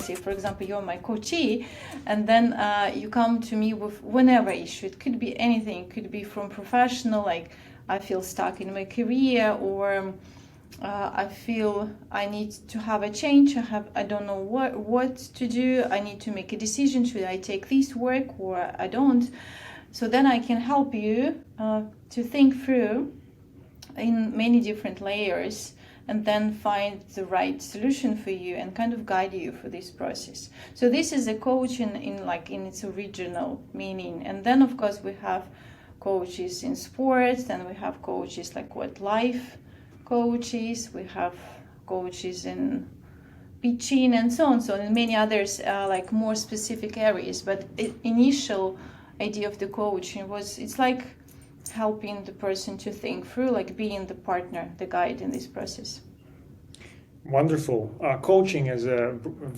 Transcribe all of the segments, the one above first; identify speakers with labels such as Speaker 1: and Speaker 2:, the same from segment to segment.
Speaker 1: let's say, for example, you're my coachee, and then you come to me with whenever issue. It could be anything. It could be from professional, like I feel stuck in my career, or I feel I need to have a change. I don't know what to do. I need to make a decision. Should I take this work or I don't? So then I can help you to think through in many different layers, and then find the right solution for you and kind of guide you through this process. So this is a coach in its original meaning. And then of course we have coaches in sports, and we have coaches like life coaches, we have coaches in pitching and so on, and many others like more specific areas. But initial idea of the coaching it's like helping the person to think through, like being the partner, the guide in this process.
Speaker 2: Wonderful. Coaching is a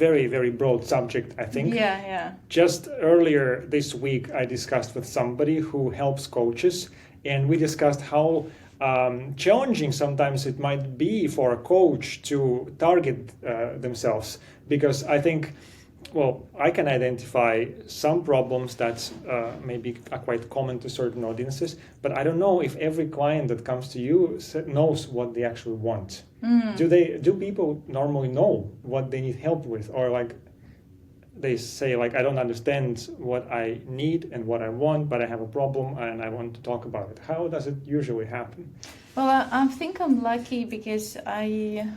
Speaker 2: very, very broad subject, I think.
Speaker 1: Yeah.
Speaker 2: Just earlier this week, I discussed with somebody who helps coaches, and we discussed how challenging sometimes it might be for a coach to target themselves, because I think, I can identify some problems that maybe are quite common to certain audiences, but I don't know if every client that comes to you knows what they actually want. Do people normally know what they need help with, or like they say I don't understand what I need and what I want, but I have a problem and I want to talk about it? How does it usually happen?
Speaker 1: Well, I think I'm lucky because I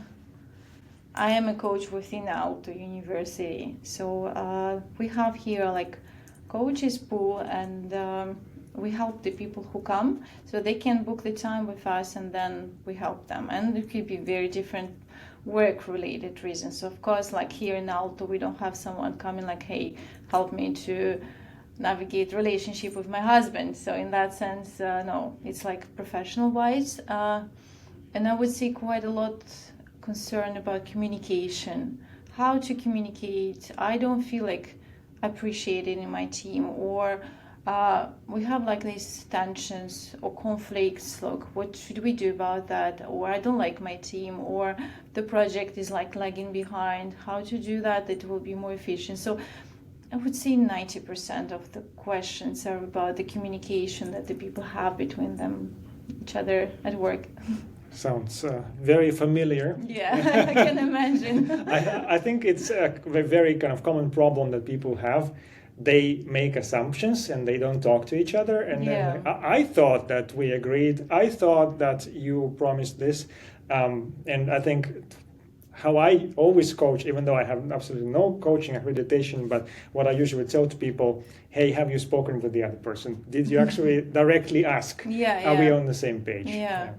Speaker 1: am a coach within Aalto University. So we have here coaches pool, and we help the people who come. So they can book the time with us, and then we help them. And it could be very different work-related reasons. So of course, here in Aalto, we don't have someone coming hey, help me to navigate relationship with my husband. So in that sense, no, it's professional-wise. And I would say quite a lot concern about communication, how to communicate. I don't feel appreciated in my team, or we have these tensions or conflicts, what should we do about that, or I don't like my team, or the project is lagging behind, how to do that will be more efficient. So I would say 90% of the questions are about the communication that the people have between each other at work.
Speaker 2: Sounds very familiar.
Speaker 1: Yeah, I can imagine.
Speaker 2: I think it's a very kind of common problem that people have. They make assumptions and they don't talk to each other. And then I thought that we agreed. I thought that you promised this. And I think how I always coach, even though I have absolutely no coaching accreditation, but what I usually tell to people, hey, have you spoken with the other person? Did you actually directly ask? Are we on the same page?
Speaker 1: Yeah.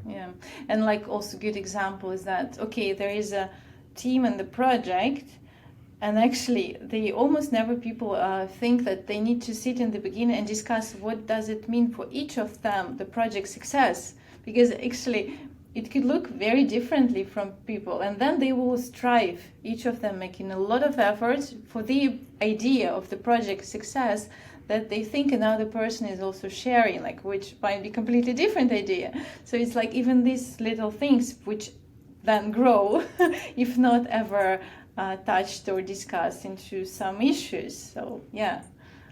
Speaker 1: And also good example is that, okay, there is a team in the project, and actually they almost never people think that they need to sit in the beginning and discuss what does it mean for each of them, the project success, because actually it could look very differently from people, and then they will strive, each of them making a lot of efforts for the idea of the project success that they think another person is also sharing, which might be completely different idea. So it's even these little things which then grow, if not ever touched or discussed into some issues. So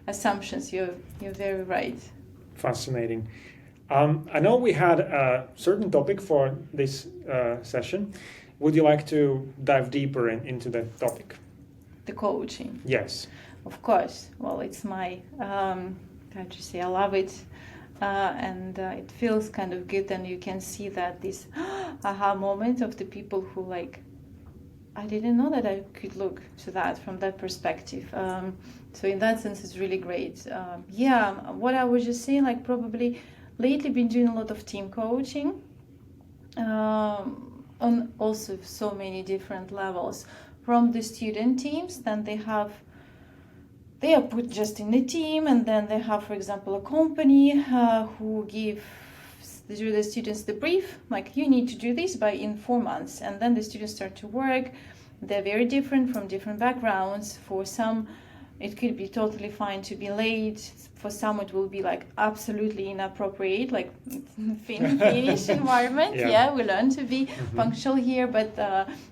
Speaker 1: assumptions, you're very right.
Speaker 2: Fascinating. I know we had a certain topic for this session. Would you like to dive deeper into that topic?
Speaker 1: The coaching.
Speaker 2: Yes.
Speaker 1: Of course. Well, it's my, I love it. And it feels kind of good, and you can see that this aha moment of the people who I didn't know that I could look to that from that perspective. So in that sense, it's really great. What I was just saying, probably lately been doing a lot of team coaching on also so many different levels. From the student teams, then they are put just in the team, and then they have, for example, a company who gives the students the brief, you need to do this in 4 months, and then the students start to work. They're very different from different backgrounds. For some, it could be totally fine to be late. For some, it will be like absolutely inappropriate, like Finnish environment.
Speaker 2: Yeah.
Speaker 1: We learn to be punctual here, but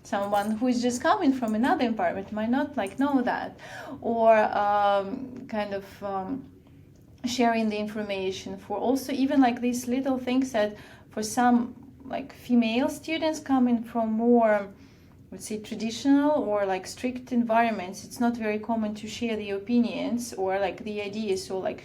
Speaker 1: someone who is just coming from another environment might not like know that, or sharing the information for also even like these little things that for some like female students coming from more, let's say, traditional or like strict environments, it's not very common to share the opinions or like the ideas. So like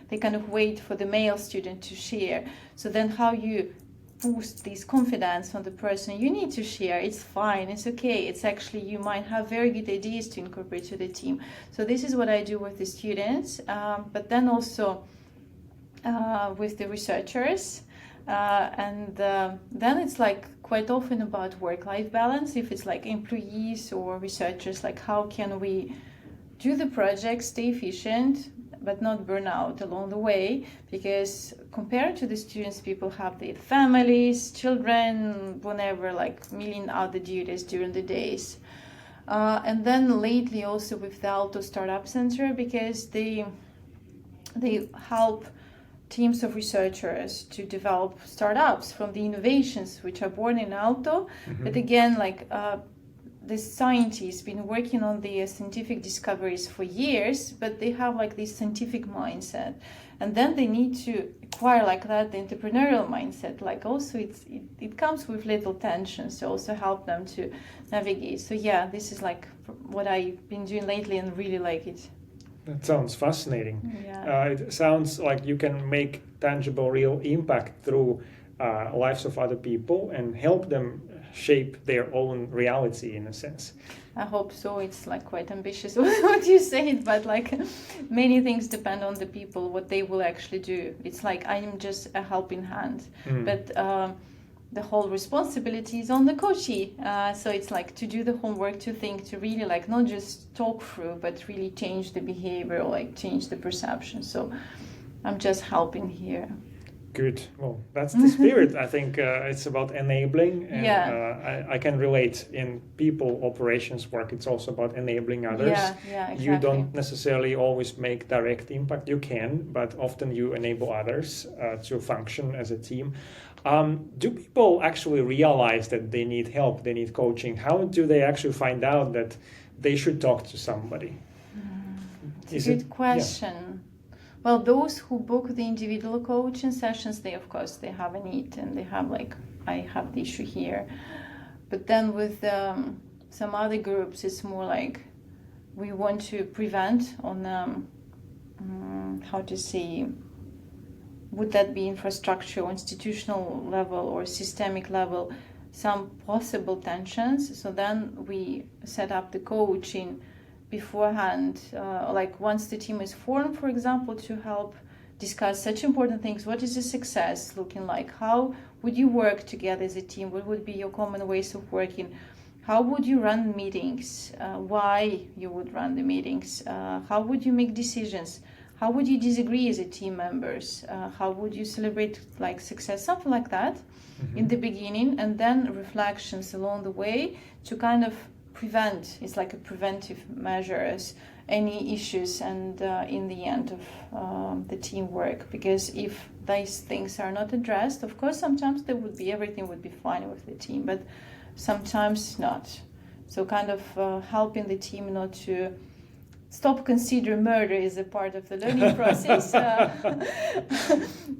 Speaker 1: they kind of wait for the male student to share. So then how you boost this confidence on the person you need to share? It's fine, it's okay. It's actually, you might have very good ideas to incorporate to the team. So this is what I do with the students, but then also with the researchers. Then it's like quite often about work-life balance. If it's like employees or researchers, like how can we do the project, stay efficient, but not burn out along the way? Because compared to the students, people have their families, children, whenever, like million other duties during the days. And then lately also with the Aalto Startup Center, because they help teams of researchers to develop startups from the innovations which are born in Aalto. But again, like the scientists been working on the scientific discoveries for years, but they have like this scientific mindset, and then they need to acquire like that the entrepreneurial mindset. Like also it comes with little tensions, so also help them to navigate. So yeah, this is like what I've been doing lately and really like it.
Speaker 2: That sounds fascinating.
Speaker 1: Yeah.
Speaker 2: It sounds like you can make tangible, real impact through lives of other people and help them shape their own reality in a sense.
Speaker 1: I hope so. It's like quite ambitious what you said, but like many things depend on the people, what they will actually do. It's like I'm just a helping hand, but the whole responsibility is on the coachee. So it's like to do the homework, to think, to really like not just talk through, but really change the behavior, or like change the perception. So I'm just helping here.
Speaker 2: Good. Well, that's the spirit. I think it's about enabling, and I can relate in people operations work. It's also about enabling others.
Speaker 1: Yeah, exactly.
Speaker 2: You don't necessarily always make direct impact. You can, but often you enable others to function as a team. Do people actually realize that they need help, they need coaching? How do they actually find out that they should talk to somebody?
Speaker 1: It's a good question. Yeah. Well, those who book the individual coaching sessions, they of course they have a need and they have like, I have the issue here. But then with some other groups, it's more like we want to prevent on how to say, would that be infrastructure or institutional level or systemic level, some possible tensions. So then we set up the coaching beforehand, like once the team is formed, for example, to help discuss such important things. What is the success looking like? How would you work together as a team? What would be your common ways of working? How would you run meetings? Why you would run the meetings? How would you make decisions? How would you disagree as a team members? How would you celebrate like success? Something like that in the beginning, and then reflections along the way to kind of prevent. It's like a preventive measures, any issues, and in the end of the teamwork. Because if these things are not addressed, of course, sometimes everything would be fine with the team, but sometimes not. So kind of helping the team not to stop considering murder is a part of the learning process.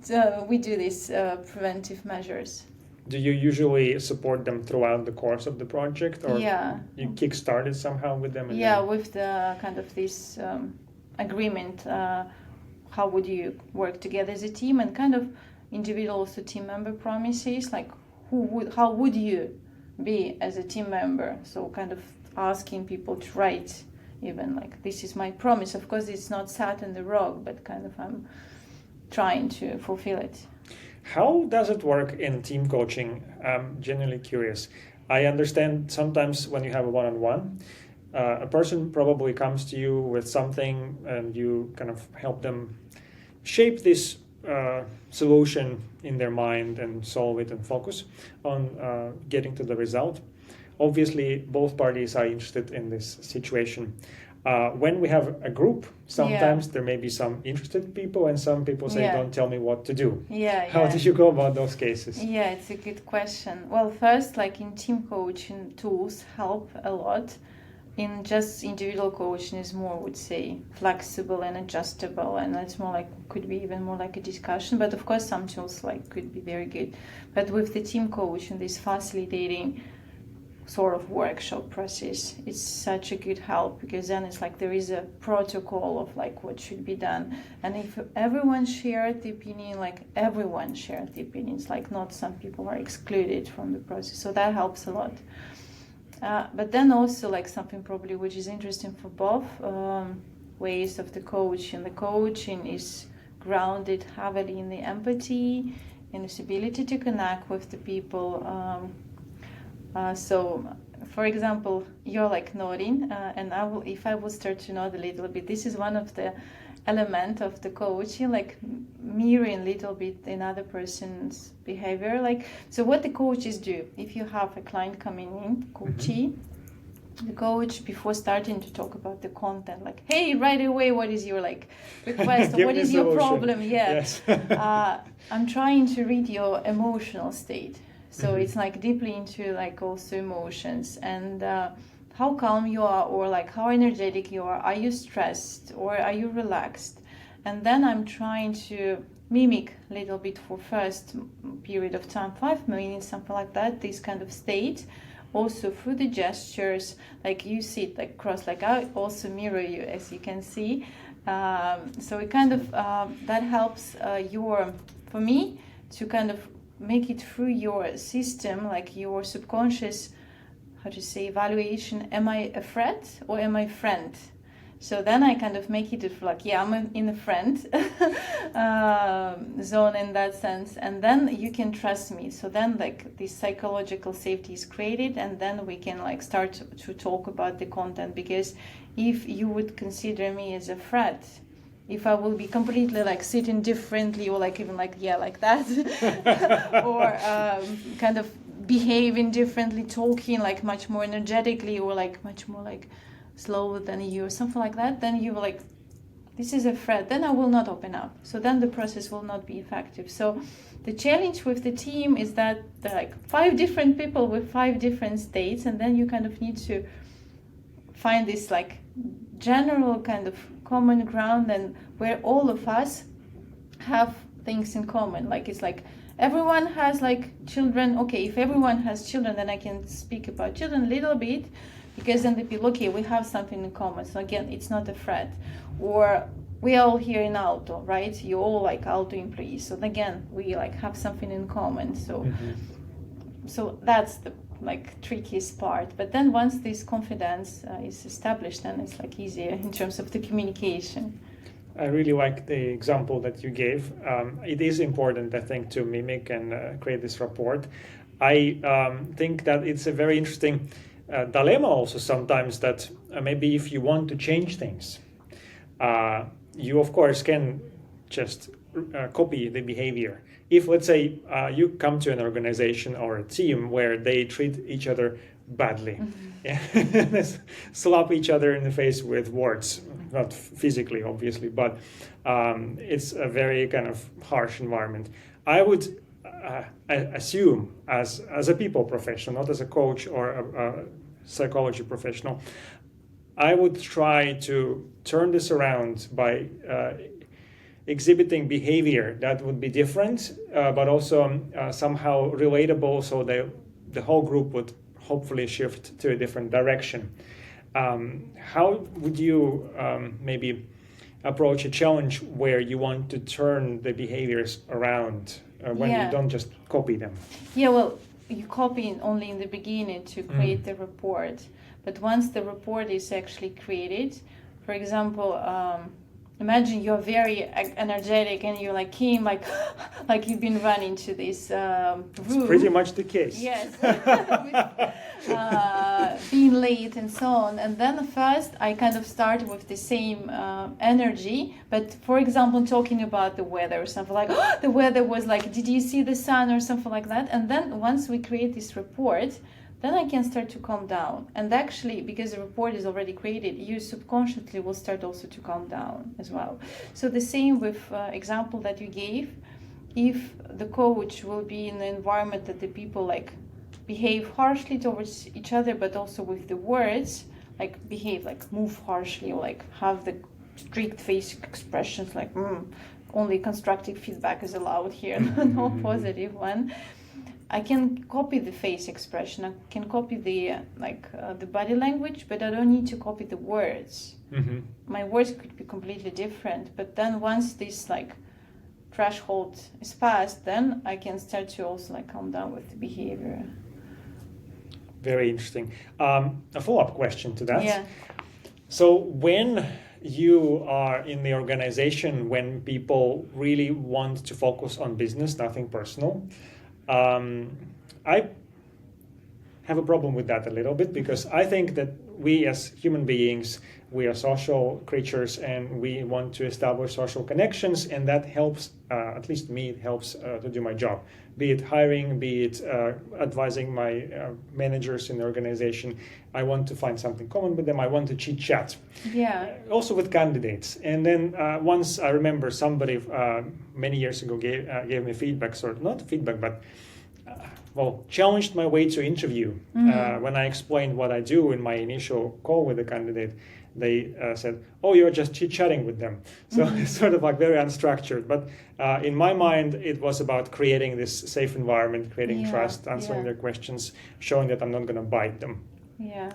Speaker 1: So we do these preventive measures.
Speaker 2: Do you usually support them throughout the course of the project, or you kickstart it somehow with them?
Speaker 1: With the kind of this agreement, how would you work together as a team, and kind of individual also team member promises, like how would you be as a team member? So kind of asking people to write, even like, this is my promise. Of course, it's not set in the rock, but kind of I'm trying to fulfill it.
Speaker 2: How does it work in team coaching? I'm genuinely curious. I understand sometimes when you have a one-on-one, a person probably comes to you with something and you kind of help them shape this solution in their mind and solve it and focus on getting to the result. Obviously, both parties are interested in this situation. When we have a group, sometimes there may be some interested people, and some people say, "Don't tell me what to do." How did you go about those cases?
Speaker 1: Yeah, it's a good question. Well, first, like in team coaching, tools help a lot. In just individual coaching is more, I would say, flexible and adjustable, and it's more like, could be even more like a discussion. But of course, some tools like could be very good. But with the team coaching, this facilitating sort of workshop process, it's such a good help, because then it's like there is a protocol of like what should be done, and if everyone shared the opinion, like everyone shared the opinions, like not some people are excluded from the process, so that helps a lot. But then also like something probably which is interesting for both ways of the coaching is grounded heavily in the empathy, in this ability to connect with the people. So, for example, you're like nodding, and if I will start to nod a little bit, this is one of the element of the coaching, like mirroring a little bit another person's behavior. Like, so what the coaches do, if you have a client coming in, coachee, the coach, before starting to talk about the content, like, hey, right away, what is your like request? What is your problem?
Speaker 2: Yes.
Speaker 1: I'm trying to read your emotional state. So it's like deeply into like also emotions, and how calm you are, or like how energetic you are you stressed or are you relaxed? And then I'm trying to mimic a little bit for first period of time, 5 minutes, something like that, this kind of state, also through the gestures, like you sit like cross, like I also mirror you, as you can see. So it kind of that helps for me to kind of make it through your system, like your subconscious, how to say, evaluation. Am I a threat or am I a friend? So then I kind of make it like, I'm in the friend zone in that sense, and then you can trust me. So then like this psychological safety is created, and then we can like start to talk about the content. Because if you would consider me as a threat, if I will be completely like sitting differently, or like even like like that, or kind of behaving differently, talking like much more energetically, or like much more like slower than you, or something like that, then you will like, this is a threat, then I will not open up. So then the process will not be effective. So the challenge with the team is that there are like 5 different people with 5 different states, and then you kind of need to find this like general kind of common ground, and where all of us have things in common. Like it's like everyone has like children. Okay, if everyone has children, then I can speak about children a little bit, because then the people, okay, we have something in common. So again, it's not a threat. Or we are all here in Aalto, right? You're all like Aalto employees. So again, we like have something in common. So so that's the like trickiest part. But then once this confidence is established, then it's like easier in terms of the communication.
Speaker 2: I really like the example that you gave. It is important, I think, to mimic and create this rapport. I think that it's a very interesting dilemma also sometimes, that maybe if you want to change things, you of course can just copy the behavior. If, let's say, you come to an organization or a team where they treat each other badly, slap each other in the face with words, not physically, obviously, but it's a very kind of harsh environment. I would assume, as a people professional, not as a coach or a psychology professional, I would try to turn this around by exhibiting behavior that would be different, but also somehow relatable, so the whole group would hopefully shift to a different direction. How would you maybe approach a challenge where you want to turn the behaviors around when you don't just copy them? Yeah,
Speaker 1: well, you copy only in the beginning to create the report. But once the report is actually created, for example, imagine you're very energetic and you're like came like you've been running to this room.
Speaker 2: It's pretty much the case.
Speaker 1: Yes. Being late and so on. And then first I kind of start with the same energy, but for example talking about the weather or something like, the weather was like, did you see the sun or something like that? And then once we create this report, then I can start to calm down. And actually, because the report is already created, you subconsciously will start also to calm down as well. So the same with example that you gave. If the coach will be in an environment that the people like behave harshly towards each other, but also with the words, like behave, like move harshly, or like have the strict face expressions, like only constructive feedback is allowed here, no positive one. I can copy the face expression, I can copy the the body language, but I don't need to copy the words. My words could be completely different, but then once this like threshold is passed, then I can start to also like calm down with the behavior.
Speaker 2: Very interesting. A follow-up question to that.
Speaker 1: Yeah.
Speaker 2: So when you are in the organization, when people really want to focus on business, nothing personal, I have a problem with that a little bit, because I think that we as human beings, we are social creatures, and we want to establish social connections, and that helps, at least me, it helps to do my job. Be it hiring, be it advising my managers in the organization. I want to find something common with them. I want to chit chat.
Speaker 1: Yeah.
Speaker 2: Also with candidates. And then once I remember somebody many years ago gave me feedback, sort of, not feedback, but challenged my way to interview. When I explained what I do in my initial call with the candidate, they said, "Oh, you're just chit-chatting with them." So it's sort of like very unstructured. But in my mind, it was about creating this safe environment, creating trust, answering their questions, showing that I'm not going to bite them.
Speaker 1: Yeah.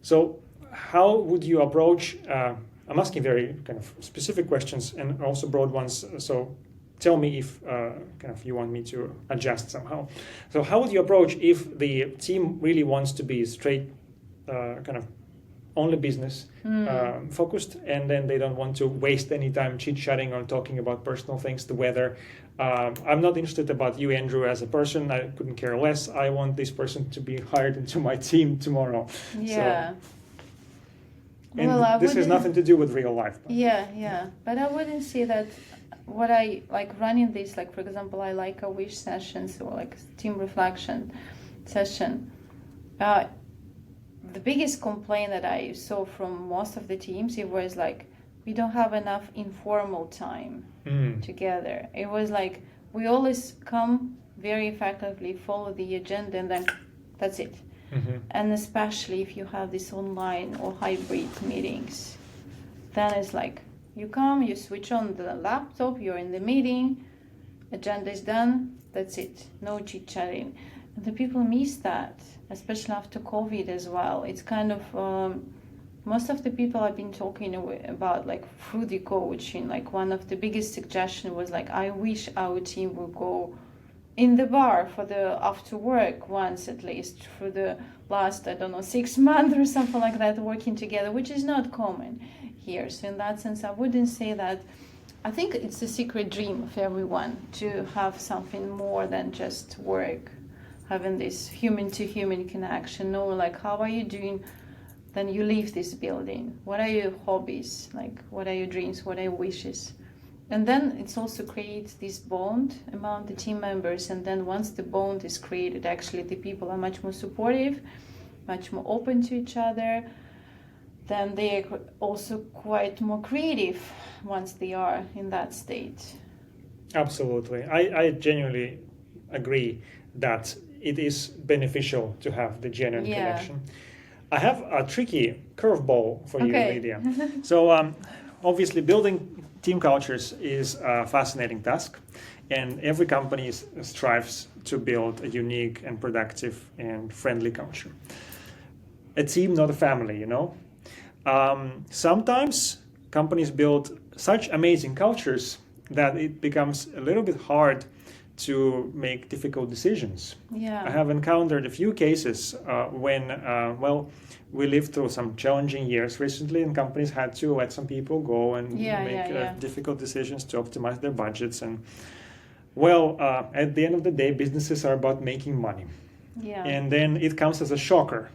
Speaker 2: So how would you approach, I'm asking very kind of specific questions and also broad ones, so tell me if kind of you want me to adjust somehow. So how would you approach if the team really wants to be straight kind of only business focused, and then they don't want to waste any time chit-chatting or talking about personal things, the weather. I'm not interested about you, Andrew, as a person. I couldn't care less. I want this person to be hired into my team tomorrow.
Speaker 1: Yeah.
Speaker 2: So, and this has nothing to do with real life.
Speaker 1: Yeah. But I wouldn't say that what I like running this, like for example, I like a wish sessions or like team reflection session. The biggest complaint that I saw from most of the teams, it was like, we don't have enough informal time together. It was like, we always come very effectively, follow the agenda, and then that's it. And especially if you have this online or hybrid meetings, then it's like, you come, you switch on the laptop, you're in the meeting, agenda is done, that's it, no chit-chatting. And the people miss that, especially after COVID as well. It's kind of, most of the people I've been talking about, like through the coaching, like one of the biggest suggestions was like, I wish our team would go in the bar for the after work once at least for the last, 6 months or something like that, working together, which is not common here. So in that sense, I wouldn't say that. I think it's a secret dream of everyone to have something more than just work, having this human-to-human connection, know like, how are you doing? Then you leave this building. What are your hobbies? Like, what are your dreams? What are your wishes? And then it's also creates this bond among the team members. And then once the bond is created, actually the people are much more supportive, much more open to each other. Then they are also quite more creative once they are in that state.
Speaker 2: Absolutely. I genuinely agree that it is beneficial to have the genuine connection. I have a tricky curveball for you, Lidia. So obviously building team cultures is a fascinating task, and every company strives to build a unique and productive and friendly culture. A team, not a family, you know. Sometimes companies build such amazing cultures that it becomes a little bit hard to make difficult decisions. I have encountered a few cases when, we lived through some challenging years recently, and companies had to let some people go and make difficult decisions to optimize their budgets. And at the end of the day, businesses are about making money. And then it comes as a shocker.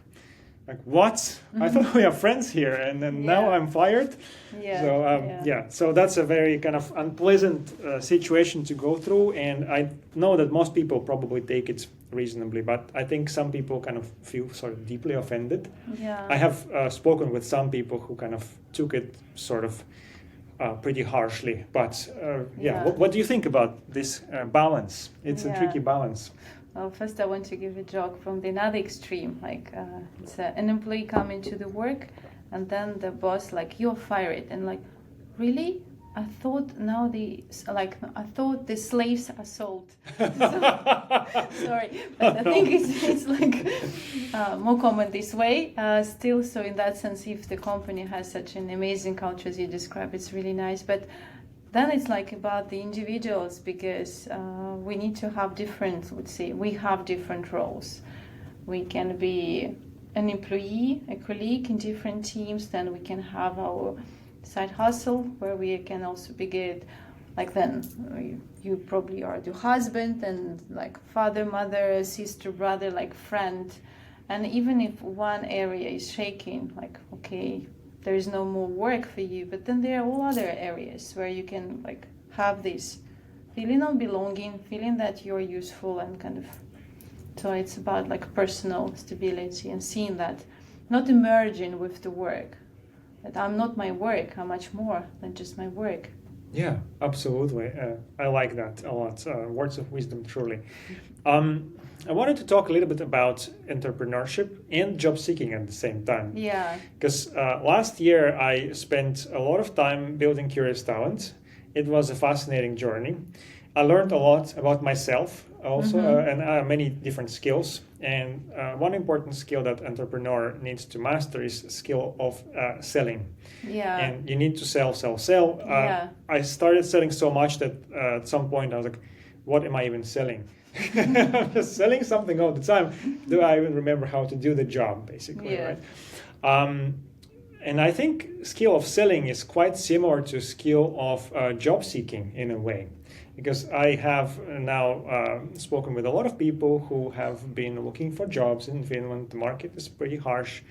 Speaker 2: Like, what? I thought we are friends here, and then now I'm fired. So that's a very kind of unpleasant situation to go through, and I know that most people probably take it reasonably, but I think some people kind of feel sort of deeply offended.
Speaker 1: Yeah.
Speaker 2: I have spoken with some people who kind of took it sort of pretty harshly, but what do you think about this balance? It's a tricky balance.
Speaker 1: Well, first I want to give a joke from the another extreme, like it's an employee coming to the work, and then the boss like, you're fired, and like, really? I thought I thought the slaves are sold. Sorry, but I think it's like more common this way. Still, so in that sense, if the company has such an amazing culture as you describe, it's really nice. But then it's like about the individuals, because we need to have different, let's say, we have different roles. We can be an employee, a colleague in different teams, then we can have our side hustle where we can also be good, like then you probably are the husband and like father, mother, sister, brother, like friend. And even if one area is shaking, like, okay, there is no more work for you, but then there are all other areas where you can like have this feeling of belonging, feeling that you're useful, and kind of, so it's about like personal stability and seeing that, not emerging with the work, that I'm not my work, I'm much more than just my work.
Speaker 2: Yeah, absolutely. I like that a lot. Words of wisdom, truly. I wanted to talk a little bit about entrepreneurship and job seeking at the same time.
Speaker 1: Yeah.
Speaker 2: Because last year I spent a lot of time building Curious Talent. It was a fascinating journey. I learned a lot about myself also, and many different skills. And one important skill that entrepreneur needs to master is skill of selling.
Speaker 1: Yeah.
Speaker 2: And you need to sell. I started selling so much that at some point I was like, what am I even selling? I'm just selling something all the time. Do I even remember how to do the job, basically, right? And I think skill of selling is quite similar to skill of job seeking in a way. Because I have now spoken with a lot of people who have been looking for jobs in Finland. The market is pretty harsh.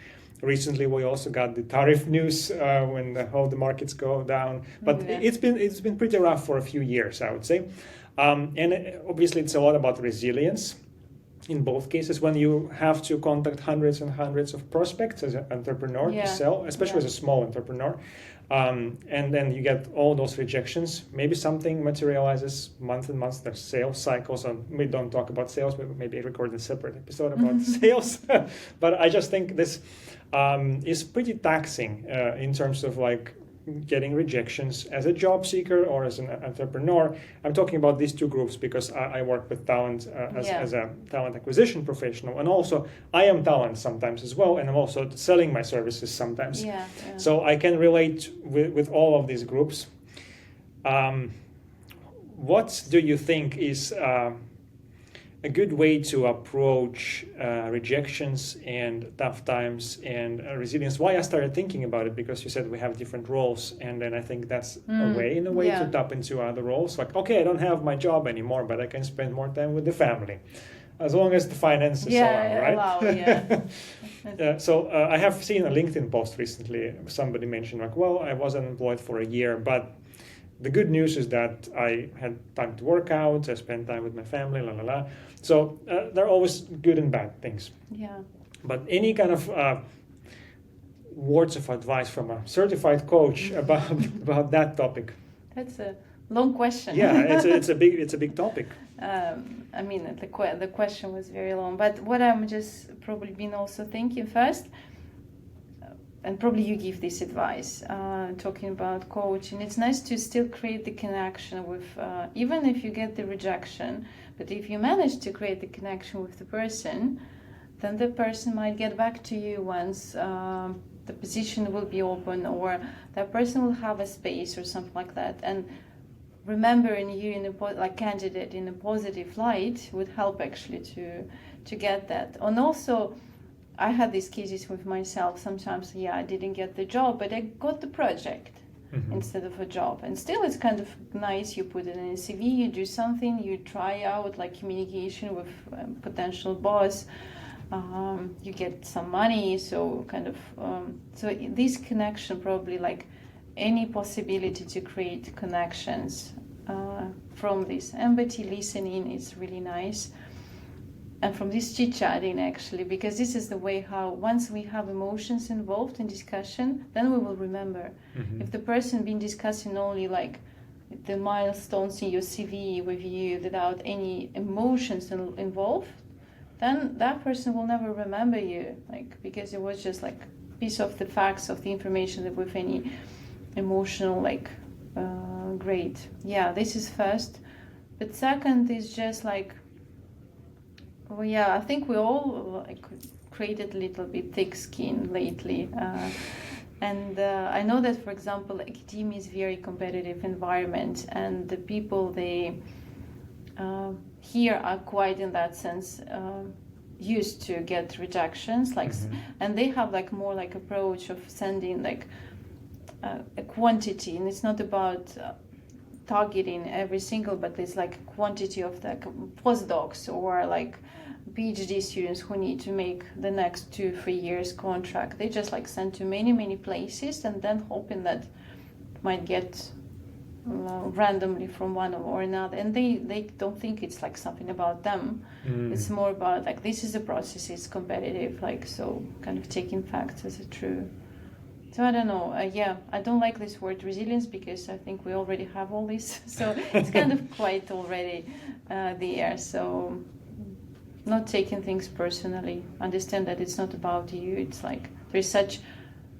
Speaker 2: Recently, we also got the tariff news when all the markets go down. But it's been pretty rough for a few years, I would say. And obviously, it's a lot about resilience. In both cases, when you have to contact hundreds and hundreds of prospects as an entrepreneur to sell, especially as a small entrepreneur, and then you get all those rejections. Maybe something materializes month and months. There's sales cycles, and we don't talk about sales. We maybe record a separate episode about sales. But I just think this is pretty taxing in terms of like getting rejections as a job seeker or as an entrepreneur. I'm talking about these two groups because I work with talent as a talent acquisition professional, and also I am talent sometimes as well, and I'm also selling my services sometimes. So I can relate with all of these groups. What do you think is a good way to approach rejections and tough times and resilience? Why I started thinking about it, because you said we have different roles, and then I think that's a way to tap into other roles. Like, okay, I don't have my job anymore, but I can spend more time with the family, as long as the finances allow, right? So I have seen a LinkedIn post recently. Somebody mentioned like, well, I was unemployed for a year, but the good news is that I had time to work out, I spent time with my family, So there are always good and bad things.
Speaker 1: Yeah.
Speaker 2: But any kind of words of advice from a certified coach about that topic?
Speaker 1: That's a long question.
Speaker 2: Yeah, it's a big topic.
Speaker 1: I mean, the question was very long. But what I'm just probably been also thinking first, and probably you give this advice, talking about coaching, it's nice to still create the connection with, even if you get the rejection, but if you manage to create the connection with the person, then the person might get back to you once the position will be open, or that person will have a space or something like that. And remembering you in a candidate in a positive light would help actually to get that. And also, I had these cases with myself. Sometimes, I didn't get the job, but I got the project instead of a job. And still, it's kind of nice. You put it in a CV, you do something, you try out like communication with potential boss. You get some money. So kind of, so this connection, probably like any possibility to create connections from this empathy, listening, is really nice. and from this chit-chatting actually, because this is the way how once we have emotions involved in discussion, then we will remember. If the person been discussing only like the milestones in your CV with you without any emotions involved, then that person will never remember you, like, because it was just like piece of the facts of the information that with any emotional like grade. Yeah, this is first. But second is just like, well, yeah, I think we all like created a little bit thick skin lately. And I know that, for example, academia is a very competitive environment, and the people they here are quite, in that sense, used to get rejections, like, and they have like more like approach of sending like a quantity, and it's not about targeting every single, but it's like quantity of like postdocs or like PhD students who need to make the next 2-3 years contract. They just like send to many places and then hoping that might get randomly from one or another, and they don't think it's like something about them. It's more about like, this is a process, it's competitive, like, so kind of taking facts as a true. So I don't know, yeah, I don't like this word resilience because I think we already have all this, so it's kind of quite already there. So not taking things personally, understand that it's not about you. It's like there's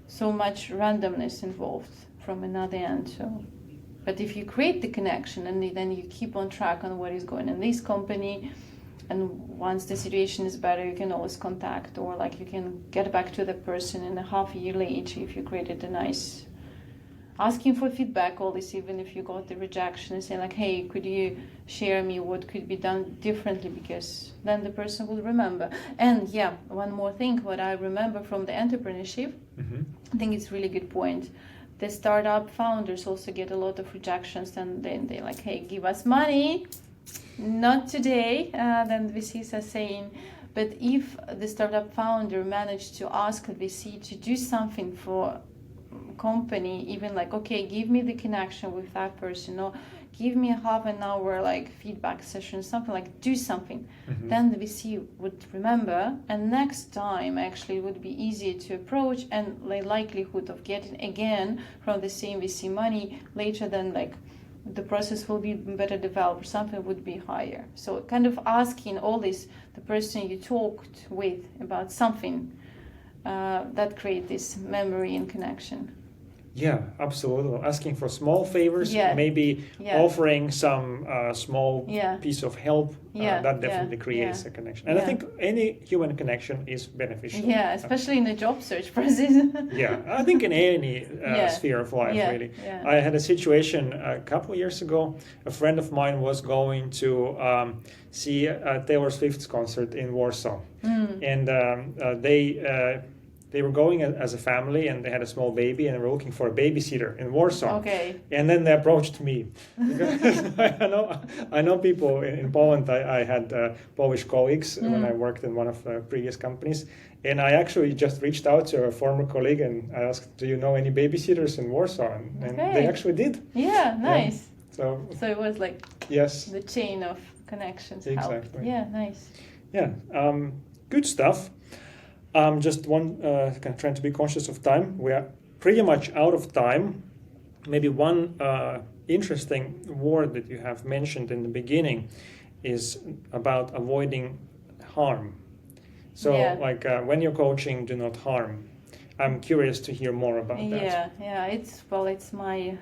Speaker 1: so much randomness involved from another end. So, but if you create the connection and then you keep on track on what is going on in this company, and once the situation is better, you can always contact, or like you can get back to the person in a half year later if you created a nice, asking for feedback, all this, even if you got the rejection, and say like, hey, could you share me what could be done differently, because then the person will remember. And yeah, one more thing, what I remember from the entrepreneurship, I think it's a really good point. The startup founders also get a lot of rejections, and then they're like, hey, give us money. Not today, then VCs are saying, but if the startup founder managed to ask a VC to do something for company, even like, okay, give me the connection with that person, or give me a half an hour like feedback session, something like, do something, then the VC would remember, and next time actually it would be easier to approach, and the likelihood of getting again from the same VC money later, then like the process will be better developed, something would be higher. So kind of asking all this, the person you talked with about something that create this memory and connection.
Speaker 2: Yeah, absolutely. Asking for small favors, maybe offering some small piece of help, that definitely creates a connection. And I think any human connection is beneficial.
Speaker 1: Yeah, especially in the job search process.
Speaker 2: Yeah, I think in any sphere of life, really.
Speaker 1: Yeah.
Speaker 2: I had a situation a couple of years ago. A friend of mine was going to see Taylor Swift's concert in Warsaw. And they were going as a family, and they had a small baby, and they were looking for a babysitter in Warsaw.
Speaker 1: Okay.
Speaker 2: And then they approached me. Because I know people in Poland. I had Polish colleagues when I worked in one of the previous companies. And I actually just reached out to a former colleague and I asked, do you know any babysitters in Warsaw? And they actually did.
Speaker 1: Yeah, nice.
Speaker 2: Yeah. So it
Speaker 1: was like the chain of connections.
Speaker 2: Exactly.
Speaker 1: Helped. Yeah, nice.
Speaker 2: Yeah, good stuff. Just one, kind of trying to be conscious of time. We are pretty much out of time. Maybe one interesting word that you have mentioned in the beginning is about avoiding harm. So, like when you're coaching, do not harm. I'm curious to hear more about that.
Speaker 1: Yeah. It's my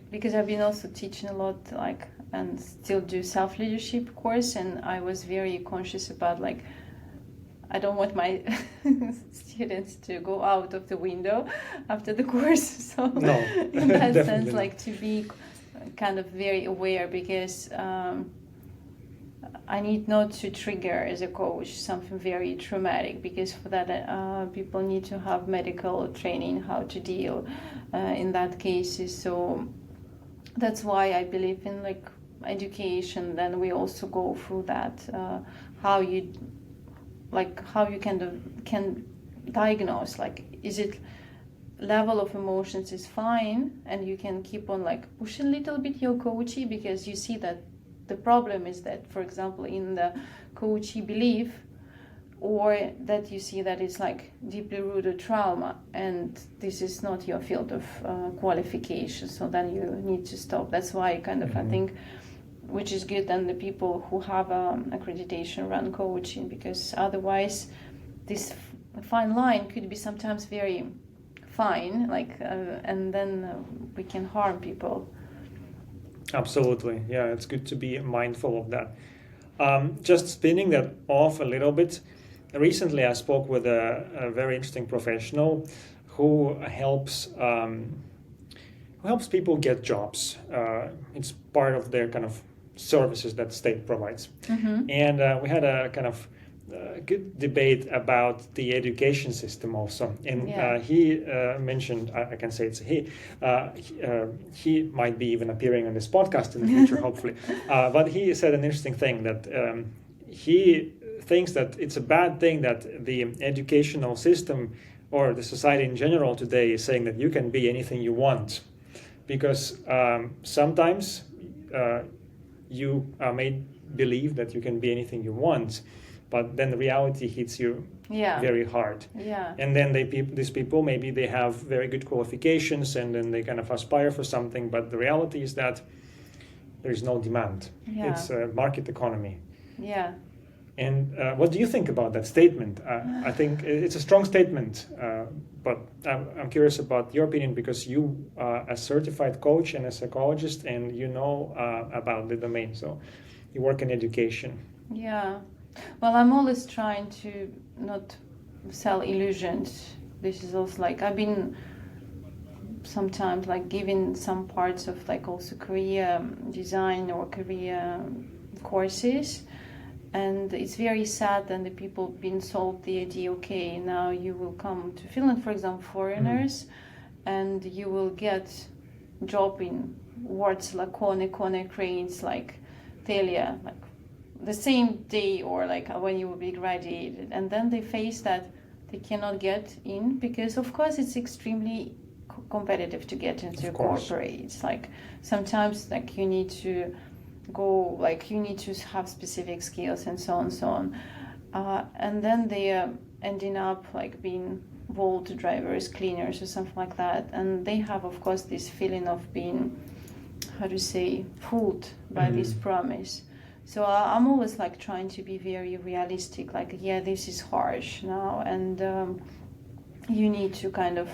Speaker 1: because I've been also teaching a lot, like, and still do self-leadership course, and I was very conscious about like, I don't want my students to go out of the window after the course. So
Speaker 2: no,
Speaker 1: in that sense, like to be kind of very aware, because I need not to trigger as a coach something very traumatic, because for that people need to have medical training how to deal in that cases. So that's why I believe in like education. Then we also go through that how you can diagnose, like, is it level of emotions is fine, and you can keep on like pushing a little bit your coachee, because you see that the problem is that, for example, in the coachee belief, or that you see that it's like deeply rooted trauma, and this is not your field of qualification, so then you need to stop. That's why kind of I think, which is good, and the people who have accreditation run coaching, because otherwise this fine line could be sometimes very fine, like and then we can harm people.
Speaker 2: Absolutely, yeah, it's good to be mindful of that. Just spinning that off a little bit, recently I spoke with a very interesting professional who helps people get jobs. It's part of their kind of services that state provides. And we had a kind of good debate about the education system also. And he mentioned, I can say it's he might be even appearing on this podcast in the future, hopefully. But he said an interesting thing, that he thinks that it's a bad thing that the educational system or the society in general today is saying that you can be anything you want. Because sometimes you are made believe that you can be anything you want, but then the reality hits you very hard. And then these people, maybe they have very good qualifications and then they kind of aspire for something, but the reality is that there is no demand. It's a market economy. And what do you think about that statement? I think it's a strong statement, but I'm curious about your opinion, because you are a certified coach and a psychologist, and you know about the domain, so you work in education.
Speaker 1: Well, I'm always trying to not sell illusions. This is also like, I've been sometimes like giving some parts of like also career design or career courses. And it's very sad that the people been sold the idea, okay, now you will come to Finland, for example, foreigners, and you will get job in words like 𝐏𝐸 cranes, like Telia, like the same day or like when you will be graduated. And then they face that they cannot get in, because of course it's extremely competitive to get into corporate. It's like sometimes like you need to go, like you need to have specific skills and so on. And then they ending up like being Volt drivers, cleaners or something like that. And they have, of course, this feeling of being, how to say, fooled by this promise. So I'm always like trying to be very realistic, like, this is harsh now, and you need to kind of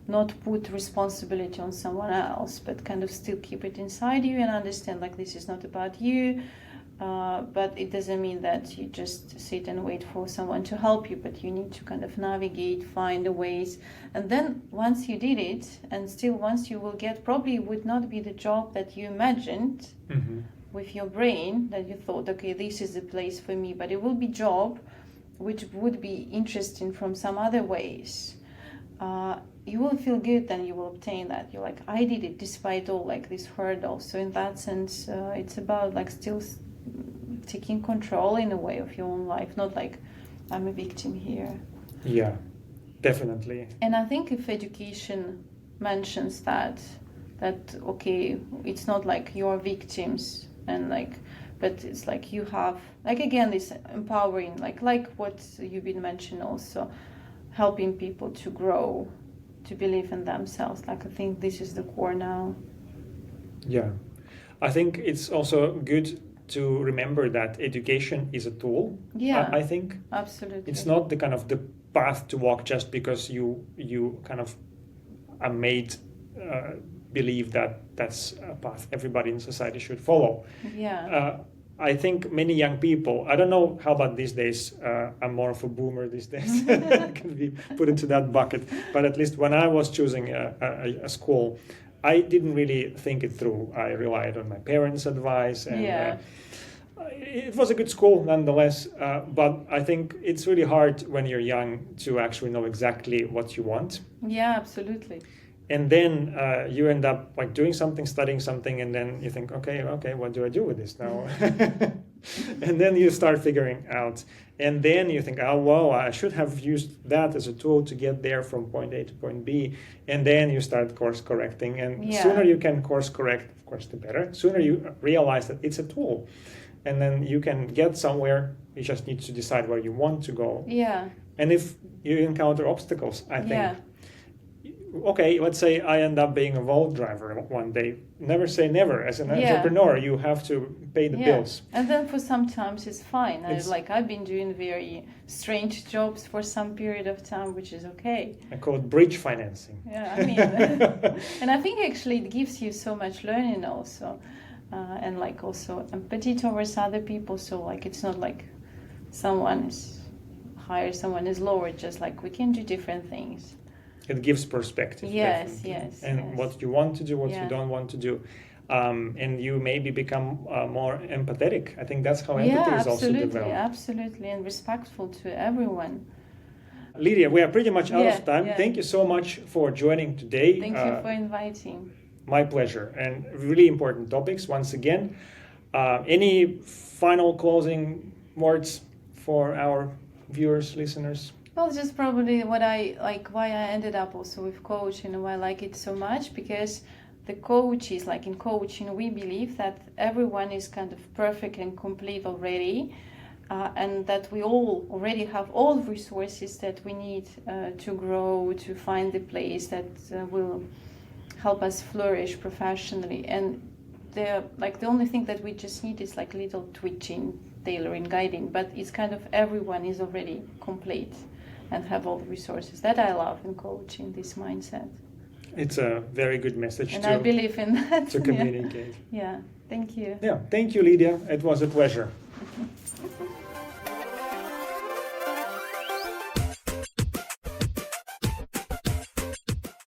Speaker 1: not put responsibility on someone else, but kind of still keep it inside you and understand like this is not about you, but it doesn't mean that you just sit and wait for someone to help you, but you need to kind of navigate, find the ways. And then once you did it, and still once you will get, probably would not be the job that you imagined with your brain, that you thought, okay, this is the place for me, but it will be job which would be interesting from some other ways. You will feel good, then you will obtain that. You're like, I did it despite all like these hurdles. So in that sense, it's about like still taking control in a way of your own life, not like I'm a victim here.
Speaker 2: Yeah, definitely.
Speaker 1: And I think if education mentions that okay, it's not like you're victims and like, but it's like you have, like again, this empowering, like what you've been mentioning also, helping people to grow, to believe in themselves. Like I think this is the core now. Yeah.
Speaker 2: I think it's also good to remember that education is a tool.
Speaker 1: Yeah.
Speaker 2: I think.
Speaker 1: Absolutely.
Speaker 2: It's not the kind of the path to walk just because you kind of are made believe that that's a path everybody in society should follow.
Speaker 1: Yeah.
Speaker 2: I think many young people, I don't know how about these days, I'm more of a boomer these days, can be put into that bucket, but at least when I was choosing a school, I didn't really think it through. I relied on my parents' advice, and it was a good school nonetheless, but I think it's really hard when you're young to actually know exactly what you want.
Speaker 1: Yeah, absolutely.
Speaker 2: And then you end up like doing something, studying something, and then you think, okay, what do I do with this now? And then you start figuring out, and then you think, oh, well, I should have used that as a tool to get there from point A to point B. And then you start course correcting, and sooner you can course correct, of course, the better. Sooner you realize that it's a tool, and then you can get somewhere. You just need to decide where you want to go.
Speaker 1: Yeah.
Speaker 2: And if you encounter obstacles, I think, okay, let's say I end up being a Volt driver one day. Never say never. As an entrepreneur, you have to pay the bills.
Speaker 1: And then for sometimes it's fine. I've been doing very strange jobs for some period of time, which is okay.
Speaker 2: I call it bridge financing.
Speaker 1: Yeah, I mean, and I think actually it gives you so much learning also, and like also empathy towards other people. So like it's not like someone is higher, someone is lower. Just like we can do different things.
Speaker 2: It gives perspective.
Speaker 1: Yes,
Speaker 2: definitely.
Speaker 1: yes.
Speaker 2: And what you want to do, what you don't want to do. And you maybe become more empathetic. I think that's how empathy is also developed.
Speaker 1: Absolutely, and respectful to everyone.
Speaker 2: Lydia, we are pretty much out of time. Thank you so much for joining today.
Speaker 1: Thank you for inviting.
Speaker 2: My pleasure. And really important topics once again. Any final closing words for our viewers, listeners?
Speaker 1: Well, just probably what I like, why I ended up also with coaching and why I like it so much, because the coaches, like in coaching, we believe that everyone is kind of perfect and complete already, and that we all already have all the resources that we need to grow, to find the place that will help us flourish professionally. And the only thing that we just need is like little twitching, tailoring, guiding, but it's kind of everyone is already complete and have all the resources. That I love in coaching, this mindset.
Speaker 2: It's a very good message
Speaker 1: I believe in that.
Speaker 2: to communicate.
Speaker 1: Yeah, thank you.
Speaker 2: Yeah, thank you, Lydia. It was a pleasure.